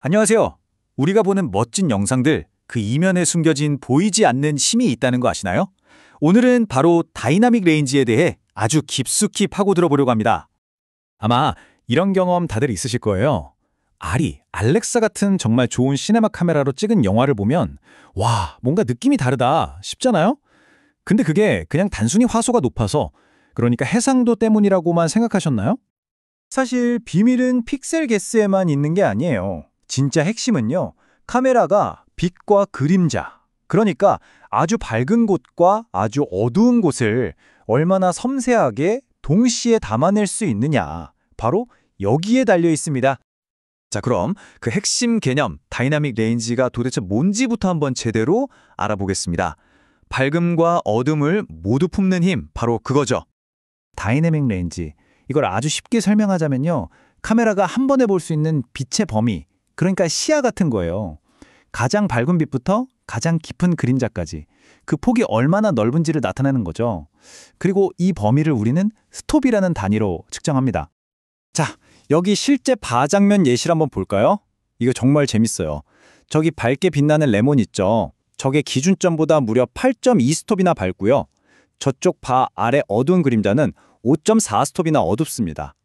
안녕하세요. 우리가 보는 멋진 영상들, 그 이면에 숨겨진 보이지 않는 힘이 있다는 거 아시나요? 오늘은 바로 다이나믹 레인지에 대해 아주 깊숙이 파고들어 보려고 합니다. 아마 이런 경험 다들 있으실 거예요. 알렉사 같은 정말 좋은 시네마 카메라로 찍은 영화를 보면 와, 뭔가 느낌이 다르다 싶잖아요? 근데 그게 그냥 단순히 화소가 높아서, 그러니까 해상도 때문이라고만 생각하셨나요? 사실 비밀은 픽셀 개수에만 있는 게 아니에요. 진짜 핵심은요, 카메라가 빛과 그림자, 그러니까 아주 밝은 곳과 아주 어두운 곳을 얼마나 섬세하게 동시에 담아낼 수 있느냐, 바로 여기에 달려 있습니다. 자, 그럼 그 핵심 개념 다이나믹 레인지가 도대체 뭔지부터 한번 제대로 알아보겠습니다. 밝음과 어둠을 모두 품는 힘, 바로 그거죠. 다이내믹 레인지, 이걸 아주 쉽게 설명하자면요, 카메라가 한 번에 볼 수 있는 빛의 범위, 그러니까 시야 같은 거예요. 가장 밝은 빛부터 가장 깊은 그림자까지 그 폭이 얼마나 넓은지를 나타내는 거죠. 그리고 이 범위를 우리는 스톱이라는 단위로 측정합니다. 자, 여기 실제 바장면 예시를 한번 볼까요? 이거 정말 재밌어요. 저기 밝게 빛나는 레몬 있죠? 저게 기준점보다 무려 8.2스톱이나 밝고요. 저쪽 바 아래 어두운 그림자는 5.4스톱이나 어둡습니다.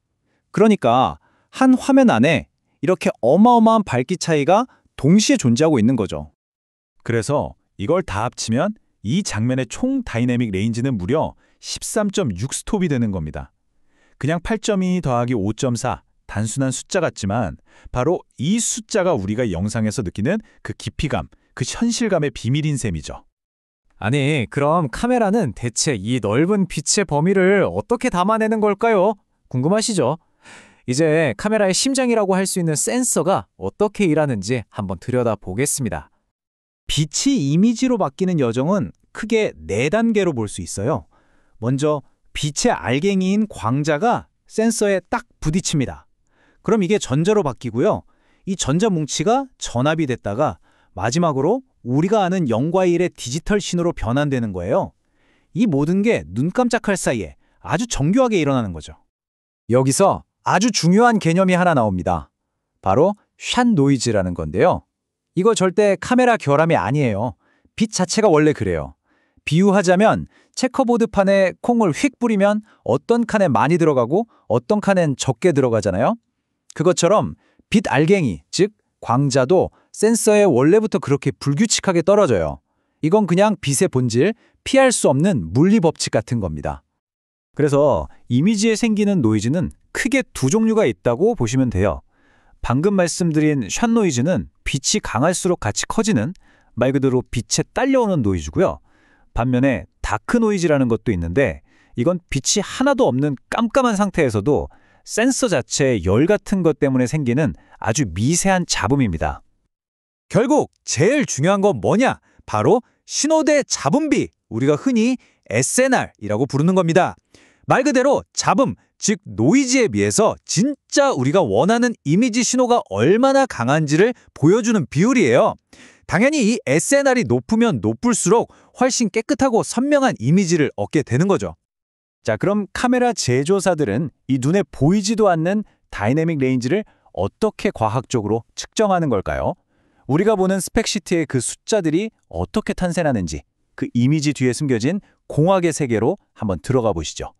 그러니까 한 화면 안에 이렇게 어마어마한 밝기 차이가 동시에 존재하고 있는 거죠. 그래서 이걸 다 합치면 이 장면의 총 다이내믹 레인지는 무려 13.6스톱이 되는 겁니다. 그냥 8.2 더하기 5.4, 단순한 숫자 같지만 바로 이 숫자가 우리가 영상에서 느끼는 그 깊이감, 그 현실감의 비밀인 셈이죠. 아니, 그럼 카메라는 대체 이 넓은 빛의 범위를 어떻게 담아내는 걸까요? 궁금하시죠? 이제 카메라의 심장이라고 할 수 있는 센서가 어떻게 일하는지 한번 들여다보겠습니다. 빛이 이미지로 바뀌는 여정은 크게 4단계로 볼 수 있어요. 먼저 빛의 알갱이인 광자가 센서에 딱 부딪힙니다. 그럼 이게 전자로 바뀌고요. 이 전자 뭉치가 전압이 됐다가 마지막으로 우리가 아는 0과 1의 디지털 신호로 변환되는 거예요. 이 모든 게 눈 깜짝할 사이에 아주 정교하게 일어나는 거죠. 여기서 아주 중요한 개념이 하나 나옵니다. 바로 샷 노이즈라는 건데요. 이거 절대 카메라 결함이 아니에요. 빛 자체가 원래 그래요. 비유하자면 체커보드판에 콩을 휙 뿌리면 어떤 칸에 많이 들어가고 어떤 칸엔 적게 들어가잖아요. 그것처럼 빛 알갱이, 즉 광자도 센서에 원래부터 그렇게 불규칙하게 떨어져요. 이건 그냥 빛의 본질, 피할 수 없는 물리 법칙 같은 겁니다. 그래서 이미지에 생기는 노이즈는 크게 두 종류가 있다고 보시면 돼요. 방금 말씀드린 샷 노이즈는 빛이 강할수록 같이 커지는, 말 그대로 빛에 딸려오는 노이즈고요. 반면에 다크 노이즈라는 것도 있는데 이건 빛이 하나도 없는 깜깜한 상태에서도 센서 자체의 열 같은 것 때문에 생기는 아주 미세한 잡음입니다. 결국 제일 중요한 건 뭐냐? 바로 신호대 잡음비, 우리가 흔히 SNR이라고 부르는 겁니다. 말 그대로 잡음, 즉 노이즈에 비해서 진짜 우리가 원하는 이미지 신호가 얼마나 강한지를 보여주는 비율이에요. 당연히 이 SNR이 높으면 높을수록 훨씬 깨끗하고 선명한 이미지를 얻게 되는 거죠. 자, 그럼 카메라 제조사들은 이 눈에 보이지도 않는 다이내믹 레인지를 어떻게 과학적으로 측정하는 걸까요? 우리가 보는 스펙시트의 그 숫자들이 어떻게 탄생하는지, 그 이미지 뒤에 숨겨진 공학의 세계로 한번 들어가 보시죠.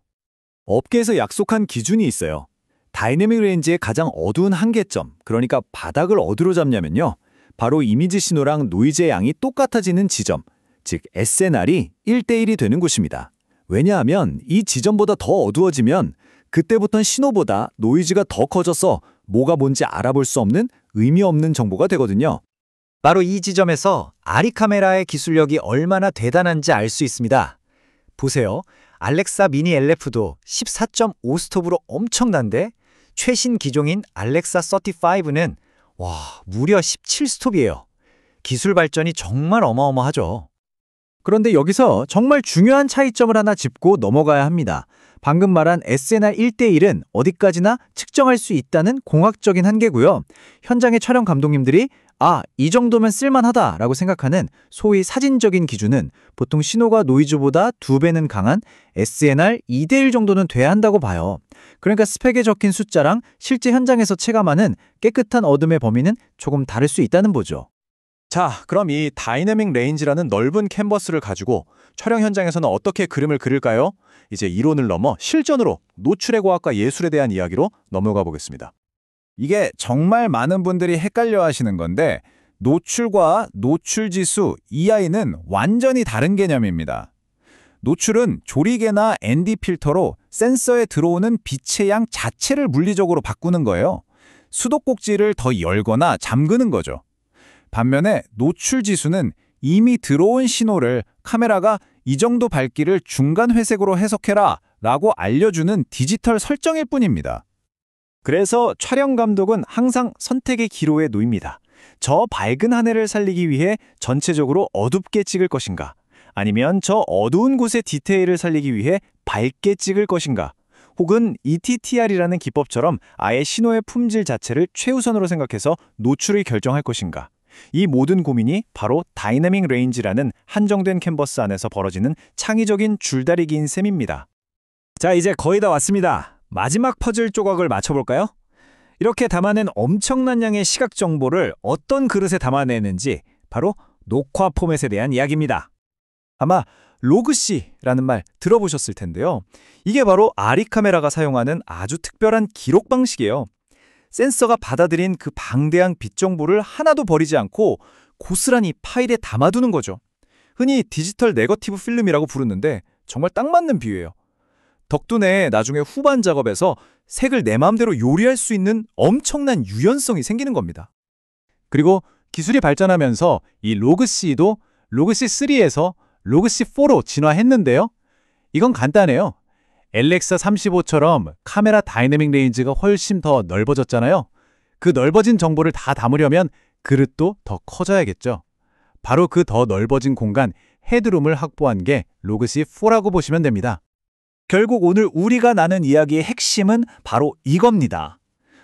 업계에서 약속한 기준이 있어요. 다이내믹 레인지의 가장 어두운 한계점, 그러니까 바닥을 어디로 잡냐면요, 바로 이미지 신호랑 노이즈의 양이 똑같아지는 지점, 즉 SNR이 1대1이 되는 곳입니다. 왜냐하면 이 지점보다 더 어두워지면 그때부터는 신호보다 노이즈가 더 커져서 뭐가 뭔지 알아볼 수 없는 의미 없는 정보가 되거든요. 바로 이 지점에서 아리 카메라의 기술력이 얼마나 대단한지 알 수 있습니다. 보세요. 알렉사 미니 LF도 14.5스톱으로 엄청난데 최신 기종인 알렉사 35는 무려 17스톱이에요. 기술 발전이 정말 어마어마하죠. 그런데 여기서 정말 중요한 차이점을 하나 짚고 넘어가야 합니다. 방금 말한 SNR 1대1은 어디까지나 측정할 수 있다는 공학적인 한계고요. 현장의 촬영 감독님들이 이 정도면 쓸만하다라고 생각하는 소위 사진적인 기준은 보통 신호가 노이즈보다 2배는 강한 SNR 2대1 정도는 돼야 한다고 봐요. 그러니까 스펙에 적힌 숫자랑 실제 현장에서 체감하는 깨끗한 어둠의 범위는 조금 다를 수 있다는 거죠. 자, 그럼 이 다이내믹 레인지라는 넓은 캔버스를 가지고 촬영 현장에서는 어떻게 그림을 그릴까요? 이제 이론을 넘어 실전으로 노출의 과학과 예술에 대한 이야기로 넘어가 보겠습니다. 이게 정말 많은 분들이 헷갈려 하시는 건데 노출과 노출지수 EI는 완전히 다른 개념입니다. 노출은 조리개나 ND 필터로 센서에 들어오는 빛의 양 자체를 물리적으로 바꾸는 거예요. 수도꼭지를 더 열거나 잠그는 거죠. 반면에 노출지수는 이미 들어온 신호를 카메라가 이 정도 밝기를 중간 회색으로 해석해라 라고 알려주는 디지털 설정일 뿐입니다. 그래서 촬영 감독은 항상 선택의 기로에 놓입니다. 저 밝은 하늘을 살리기 위해 전체적으로 어둡게 찍을 것인가? 아니면 저 어두운 곳의 디테일을 살리기 위해 밝게 찍을 것인가? 혹은 ETTR이라는 기법처럼 아예 신호의 품질 자체를 최우선으로 생각해서 노출을 결정할 것인가? 이 모든 고민이 바로 다이내믹 레인지라는 한정된 캔버스 안에서 벌어지는 창의적인 줄다리기인 셈입니다. 자, 이제 거의 다 왔습니다. 마지막 퍼즐 조각을 맞춰볼까요? 이렇게 담아낸 엄청난 양의 시각 정보를 어떤 그릇에 담아내는지 바로 녹화 포맷에 대한 이야기입니다. 아마 로그C라는 말 들어보셨을 텐데요. 이게 바로 아리 카메라가 사용하는 아주 특별한 기록 방식이에요. 센서가 받아들인 그 방대한 빛 정보를 하나도 버리지 않고 고스란히 파일에 담아두는 거죠. 흔히 디지털 네거티브 필름이라고 부르는데 정말 딱 맞는 비유예요. 덕분에 나중에 후반 작업에서 색을 내 마음대로 요리할 수 있는 엄청난 유연성이 생기는 겁니다. 그리고 기술이 발전하면서 이 로그C도 로그C3에서 로그C4로 진화했는데요. 이건 간단해요. LX35처럼 카메라 다이내믹 레인지가 훨씬 더 넓어졌잖아요. 그 넓어진 정보를 다 담으려면 그릇도 더 커져야겠죠. 바로 그 더 넓어진 공간, 헤드룸을 확보한 게 로그C4라고 보시면 됩니다. 결국 오늘 우리가 나눈 이야기의 핵심은 바로 이겁니다.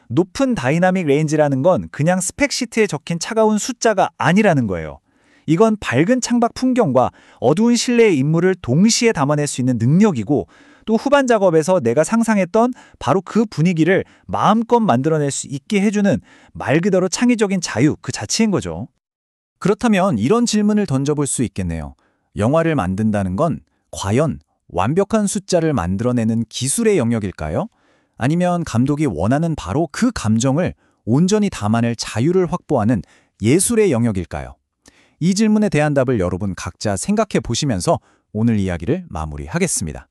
높은 다이나믹 레인지라는 건 그냥 스펙시트에 적힌 차가운 숫자가 아니라는 거예요. 이건 밝은 창밖 풍경과 어두운 실내의 인물을 동시에 담아낼 수 있는 능력이고 또 후반 작업에서 내가 상상했던 바로 그 분위기를 마음껏 만들어낼 수 있게 해주는 말 그대로 창의적인 자유 그 자체인 거죠. 그렇다면 이런 질문을 던져볼 수 있겠네요. 영화를 만든다는 건 과연 완벽한 숫자를 만들어내는 기술의 영역일까요? 아니면 감독이 원하는 바로 그 감정을 온전히 담아낼 자유를 확보하는 예술의 영역일까요? 이 질문에 대한 답을 여러분 각자 생각해 보시면서 오늘 이야기를 마무리하겠습니다.